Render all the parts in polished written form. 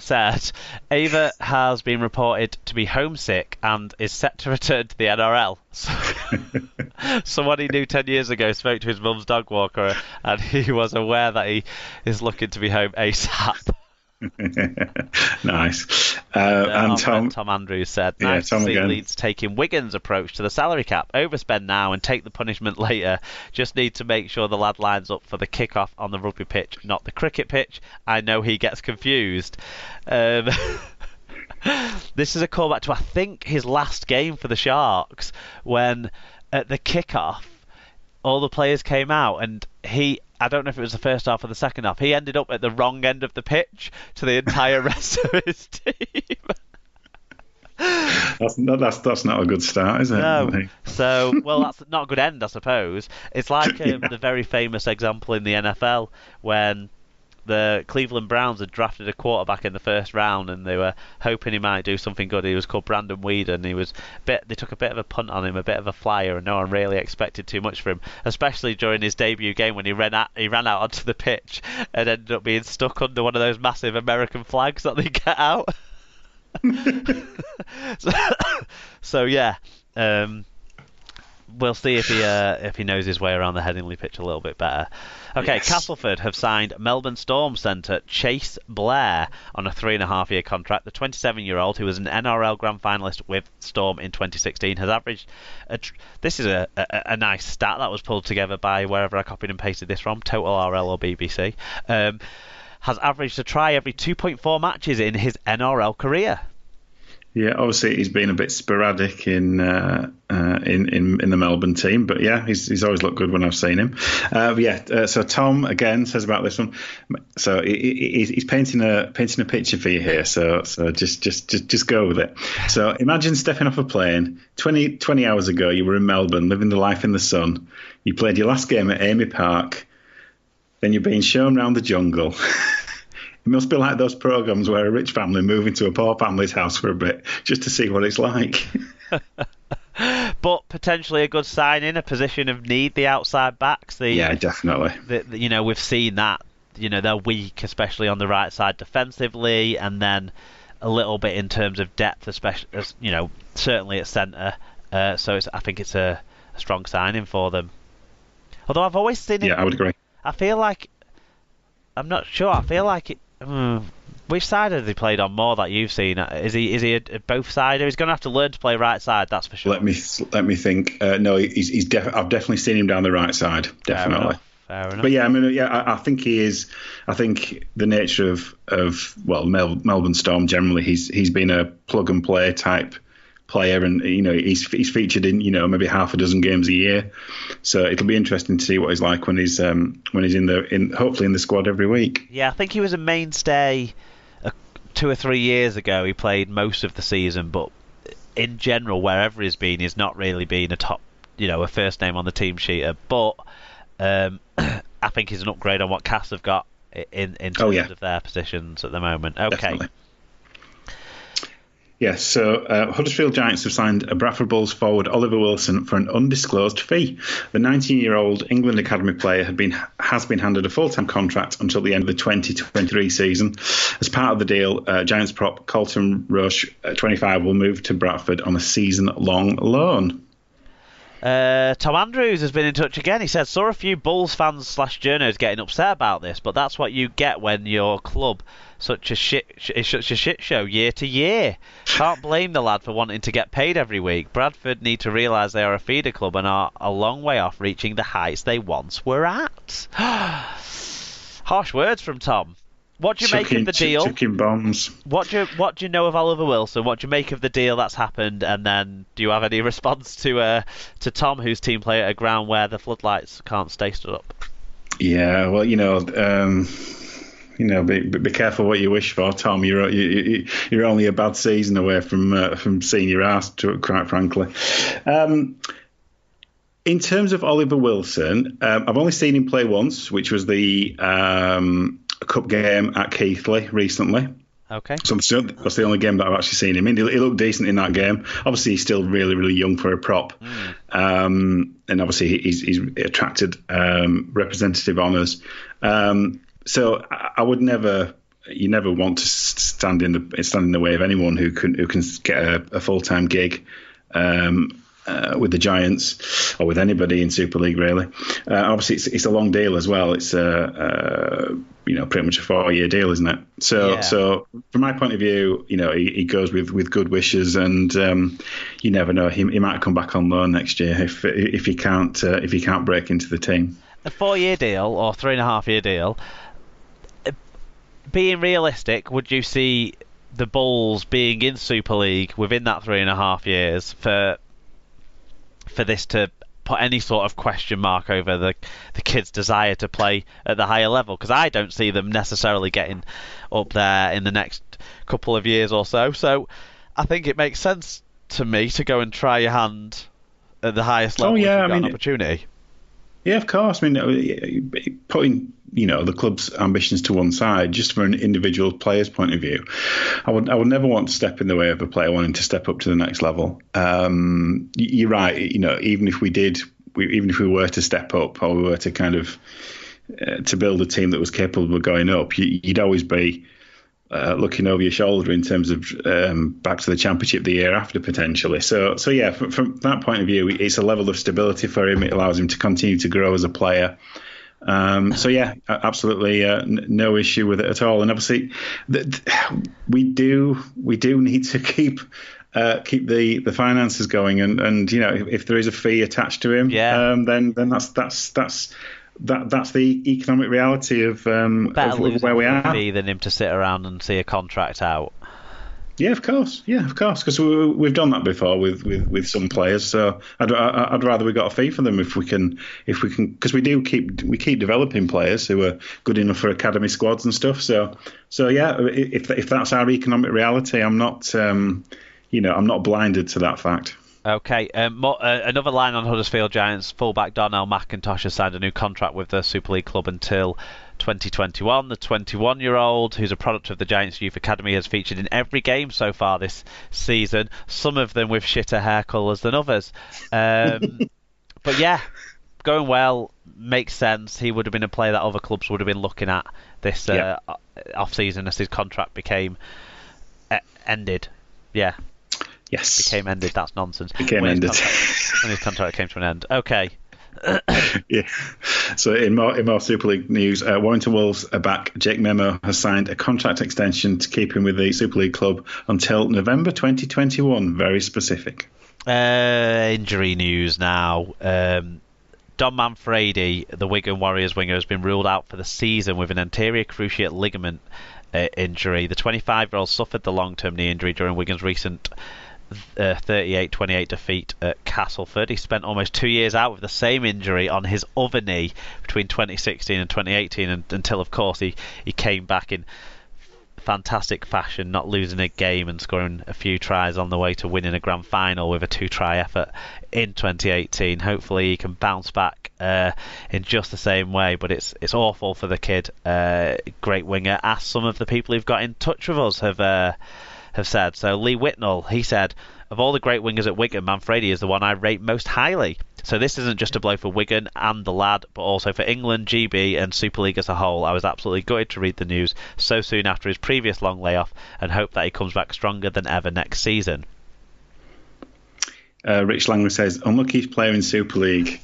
said Ava has been reported to be homesick and is set to return to the NRL. Someone he knew 10 years ago spoke to his mum's dog walker, and he was aware that he is looking to be home ASAP. Nice. And Tom Andrews said, nice to see Leeds taking Wigan's approach to the salary cap. Overspend now and take the punishment later. Just need to make sure the lad lines up for the kick-off on the rugby pitch, not the cricket pitch. I know he gets confused. This is a callback to, I think, his last game for the Sharks, when at the kick-off, all the players came out, and I don't know if it was the first half or the second half, he ended up at the wrong end of the pitch to the entire rest of his team. That's not a good start, is it? No. So, well, that's not a good end, I suppose. It's like the very famous example in the NFL when the Cleveland Browns had drafted a quarterback in the first round, and they were hoping he might do something good. He was called Brandon Weeden. They took a bit of a punt on him, a bit of a flyer, and no one really expected too much from him, especially during his debut game when he ran out onto the pitch and ended up being stuck under one of those massive American flags that they get out. So yeah, we'll see if he knows his way around the Headingley pitch a little bit better. Okay, yes. Castleford have signed Melbourne Storm centre Chase Blair on a 3.5-year contract. The 27-year-old, who was an NRL Grand Finalist with Storm in 2016, has averaged... This is a nice stat that was pulled together by wherever I copied and pasted this from, Total RL or BBC. Has averaged a try every 2.4 matches in his NRL career. Yeah, obviously he's been a bit sporadic in the Melbourne team, but yeah, he's always looked good when I've seen him. So Tom again says about this one. So he's painting a picture for you here. So just go with it. So imagine stepping off a plane 20 hours ago. You were in Melbourne, living the life in the sun. You played your last game at Amy Park. Then you're being shown around the jungle. It must be like those programs where a rich family move into a poor family's house for a bit just to see what it's like. But potentially a good sign in a position of need, the outside backs. Yeah, definitely. We've seen that. They're weak, especially on the right side defensively, and then a little bit in terms of depth, especially certainly at centre. So I think it's a strong signing for them. Although I've always seen it. Yeah, I would agree. I feel like I'm not sure. I feel like it. Which side has he played on more that you've seen? Is he a both sider? He's going to have to learn to play right side. That's for sure. Let me think. No, I've definitely seen him down the right side. Definitely. Fair enough. But yeah, I think he is. I think the nature of Melbourne Storm generally, he's been a plug and play type player, and he's featured in maybe half a dozen games a year, so it'll be interesting to see what he's like when he's hopefully in the squad every week. Yeah, I think he was a mainstay 2 or 3 years ago. He played most of the season, but in general, wherever he's been, he's not really been a top, a first name on the team sheet. But I think he's an upgrade on what Cass have got in terms of their positions at the moment. Okay. Definitely. Yes, so Huddersfield Giants have signed a Bradford Bulls forward Oliver Wilson for an undisclosed fee. The 19-year-old England Academy player has been handed a full-time contract until the end of the 2023 season. As part of the deal, Giants prop Colton Roche, 25, will move to Bradford on a season-long loan. Tom Andrews has been in touch again. He said, saw a few Bulls fans / journos getting upset about this, but that's what you get when your club is such a shit show year to year. Can't blame the lad for wanting to get paid every week. Bradford need to realise they are a feeder club and are a long way off reaching the heights they once were at. Harsh words from Tom. What do you make of the deal? Chucking bombs. What do you know of Oliver Wilson? What do you make of the deal that's happened? And then, do you have any response to Tom, who's team player at a ground where the floodlights can't stay stood up? Yeah, well, be careful what you wish for, Tom. You're only a bad season away from seeing your ass, quite frankly. In terms of Oliver Wilson, I've only seen him play once, which was the cup game at Keighley recently. Okay. So that's the only game that I've actually seen him in. He looked decent in that game. Obviously, he's still really, really young for a prop. And obviously, he's attracted representative honours. So I would never, you never want to stand in the way of anyone who can get a full-time gig with the Giants or with anybody in Super League, really. Obviously, it's a long deal as well. It's pretty much a 4-year deal, isn't it? So from my point of view, he goes with good wishes, and you never know. He might come back on loan next year if he can't break into the team. A 4-year deal or 3.5-year deal. Being realistic, would you see the Bulls being in Super League within that 3.5 years for this to put any sort of question mark over the kids' desire to play at the higher level? Because I don't see them necessarily getting up there in the next couple of years or so. So I think it makes sense to me to go and try your hand at the highest level if you've got an opportunity. Yeah, of course. I mean, putting the club's ambitions to one side, just from an individual player's point of view, I would never want to step in the way of a player wanting to step up to the next level. You're right. Even if we were to step up, or we were to kind of to build a team that was capable of going up, you'd always be looking over your shoulder in terms of back to the championship the year after, potentially. So yeah, from that point of view, it's a level of stability for him. It allows him to continue to grow as a player. So yeah, absolutely no issue with it at all. And obviously, we do need to keep the finances going. And if there is a fee attached to him, then that's the economic reality of where we are. Fee than him to sit around and see a contract out. Yeah, of course. Because we've done that before with some players. So I'd rather we got a fee for them if we can, because we keep developing players who are good enough for academy squads and stuff. So yeah, if that's our economic reality, I'm not I'm not blinded to that fact. Okay, another line on Huddersfield Giants. Fullback Donnell McIntosh has signed a new contract with the Super League club until 2021. The 21-year-old, who's a product of the Giants Youth Academy, has featured in every game so far this season, some of them with shitter hair colours than others. But yeah, going well, makes sense. He would have been a player that other clubs would have been looking at this off-season as his contract became ended. Yeah. Yes. Became ended. That's nonsense. Ended. When his contract came to an end. Okay. Yeah. So in more Super League news, Warrington Wolves are back. Jake Memo has signed a contract extension to keep him with the Super League club until November 2021. Very specific. Injury news now. Don Manfredi, the Wigan Warriors winger, has been ruled out for the season with an anterior cruciate ligament injury. The 25-year-old suffered the long-term knee injury during Wigan's recent 38-28 defeat at Castleford. He spent almost 2 years out with the same injury on his other knee between 2016 and 2018 until, of course, he came back in fantastic fashion, not losing a game and scoring a few tries on the way to winning a grand final with a 2-try effort in 2018. Hopefully he can bounce back in just the same way, but it's awful for the kid. Great winger, as some of the people who've got in touch with us have said. So Lee Whitnell, he said, of all the great wingers at Wigan, Manfredi is the one I rate most highly. So this isn't just a blow for Wigan and the lad, but also for England, GB and Super League as a whole. I was absolutely gutted to read the news so soon after his previous long layoff and hope that he comes back stronger than ever next season. Rich Langley says, unlucky player in Super League.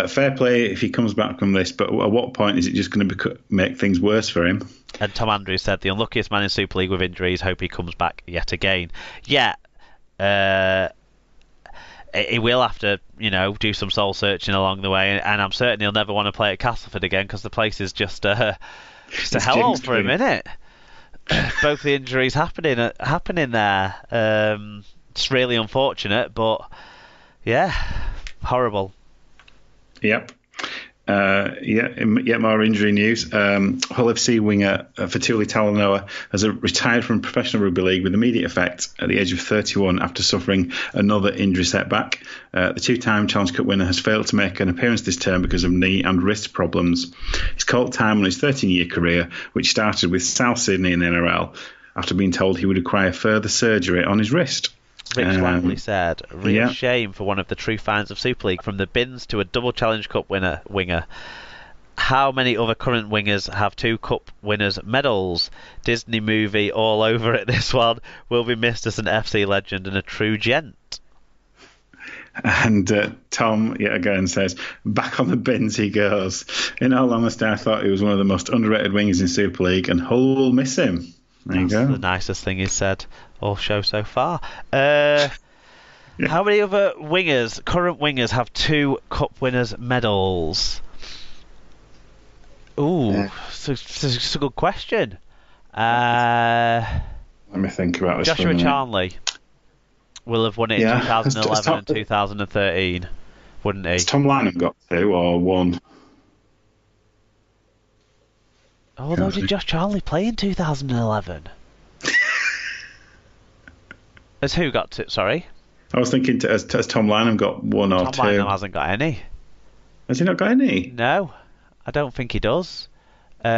Fair play if he comes back from this, but at what point is it just going to make things worse for him? And Tom Andrews said, the unluckiest man in Super League with injuries, hope he comes back yet again. Yeah, he will have to, do some soul searching along the way, and I'm certain he'll never want to play at Castleford again because the place is just a hellhole for him, isn't it? Both the injuries happening there. It's really unfortunate, but yeah, horrible. Yep. More injury news. Hull FC winger Fetuli Talanoa has retired from professional rugby league with immediate effect at the age of 31 after suffering another injury setback. The two-time Challenge Cup winner has failed to make an appearance this term because of knee and wrist problems. He's called time on his 13-year career, which started with South Sydney in the NRL, after being told he would require further surgery on his wrist. Rich Langley said, shame for one of the true fans of Super League, from the bins to a double Challenge Cup winger. How many other current wingers have 2 cup winners' medals? Disney movie all over it, this one. Will be missed as an FC legend and a true gent. And Tom, yet again, says, back on the bins he goes. In all honesty, I thought he was one of the most underrated wingers in Super League, and Hull will miss him. There you go. That's the nicest thing he's said all show so far. Yeah. How many other wingers, current wingers, have 2 cup winners' medals? Ooh, it's a good question. Let me think about this. Joshua Charnley will have won it in 2011 and 2013, wouldn't he? Has Tom Lynham got 2 or 1? Although, did Josh Charnley play in 2011? Has who got 2? Sorry? I was thinking, has Tom Lynham got 1 or 2? Tom Lynham hasn't got any. Has he not got any? No, I don't think he does. He'd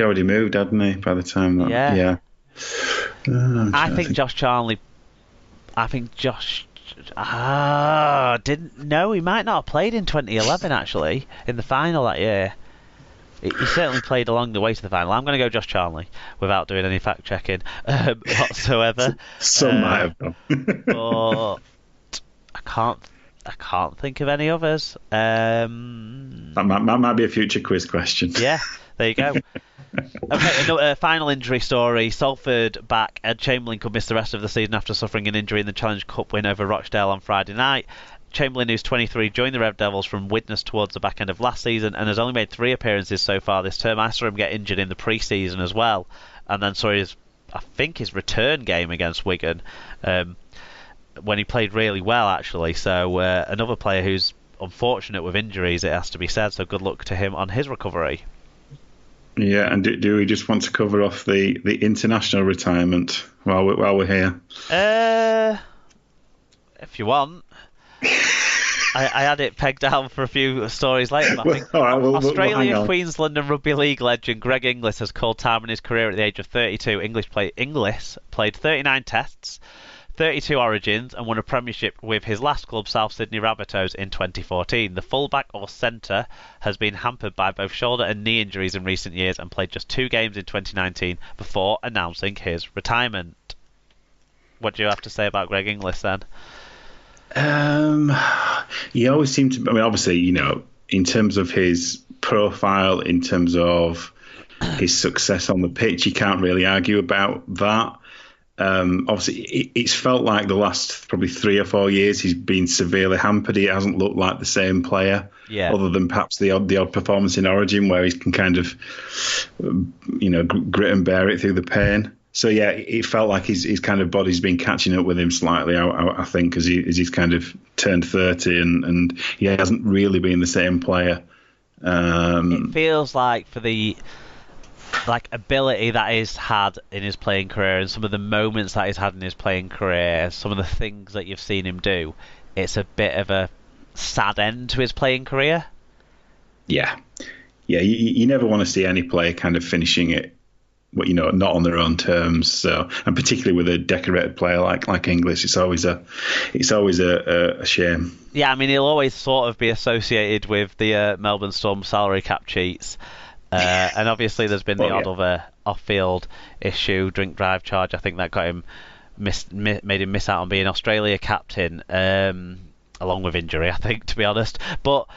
already moved, hadn't he, by the time that... Yeah. I think Josh Charnley... didn't... No, he might not have played in 2011, actually, in the final that year. He certainly played along the way to the final. I'm going to go Josh Charnley without doing any fact-checking whatsoever. Some might have done. But I can't think of any others. That might be a future quiz question. Yeah, there you go. Okay, final injury story. Salford back. Ed Chamberlain could miss the rest of the season after suffering an injury in the Challenge Cup win over Rochdale on Friday night. Chamberlain, who's 23, joined the Red Devils from Widnes towards the back end of last season and has only made 3 appearances so far this term. I saw him get injured in the pre-season as well, and then saw his return game against Wigan when he played really well, actually. So another player who's unfortunate with injuries, it has to be said, so good luck to him on his recovery. Yeah, and do we just want to cover off the international retirement while we're here? If you want. I had it pegged down for a few stories later. But I think Australia, Queensland and Rugby League legend Greg Inglis has called time in his career at the age of 32. Inglis played 39 tests, 32 origins and won a premiership with his last club, South Sydney Rabbitohs, in 2014. The fullback or centre has been hampered by both shoulder and knee injuries in recent years and played just 2 games in 2019 before announcing his retirement. What do you have to say about Greg Inglis then? He always seemed to... I mean, obviously, in terms of his profile, in terms of his success on the pitch, you can't really argue about that. Obviously, it's felt like the last probably 3 or 4 years he's been severely hampered. He hasn't looked like the same player, other than perhaps the odd performance in Origin where he can kind of, grit and bear it through the pain. So yeah, it felt like his kind of body's been catching up with him slightly. I think as he's kind of turned 30 and he hasn't really been the same player. It feels like for the ability that he's had in his playing career and some of the moments that he's had in his playing career, some of the things that you've seen him do, it's a bit of a sad end to his playing career. Yeah. You never want to see any player kind of finishing it, not on their own terms. So, and particularly with a decorated player like Inglis, it's always a shame. Yeah, I mean, he'll always sort of be associated with the Melbourne Storm salary cap cheats. And obviously there's been the odd other off-field issue, drink drive charge. I think that got him made him miss out on being Australia captain, along with injury, I think, to be honest. But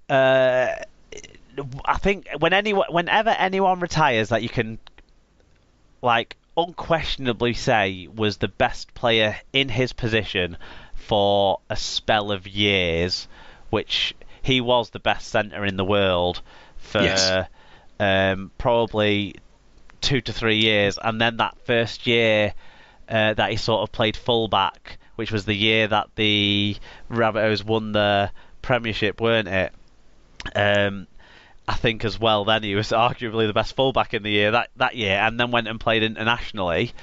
I think whenever anyone retires that you can unquestionably say was the best player in his position for a spell of years, which he was the best centre in the world for probably 2 to 3 years, and then that first year that he sort of played fullback, which was the year that the Rabbitohs won the premiership, weren't it? I think as well then he was arguably the best fullback in the year that year, and then went and played internationally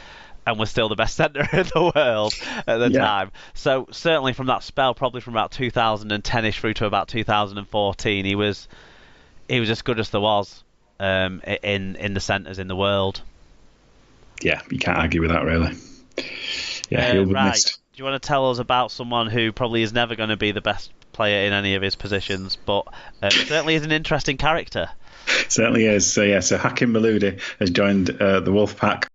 and was still the best centre in the world at the time. So certainly from that spell, probably from about 2010ish through to about 2014, he was as good as there was in the centres in the world. Yeah, you can't argue with that, really. Yeah, he'll be missed. Do you want to tell us about someone who probably is never going to be the best player in any of his positions, but certainly is an interesting character. Certainly is. So Hakim Maludi has joined the Wolfpack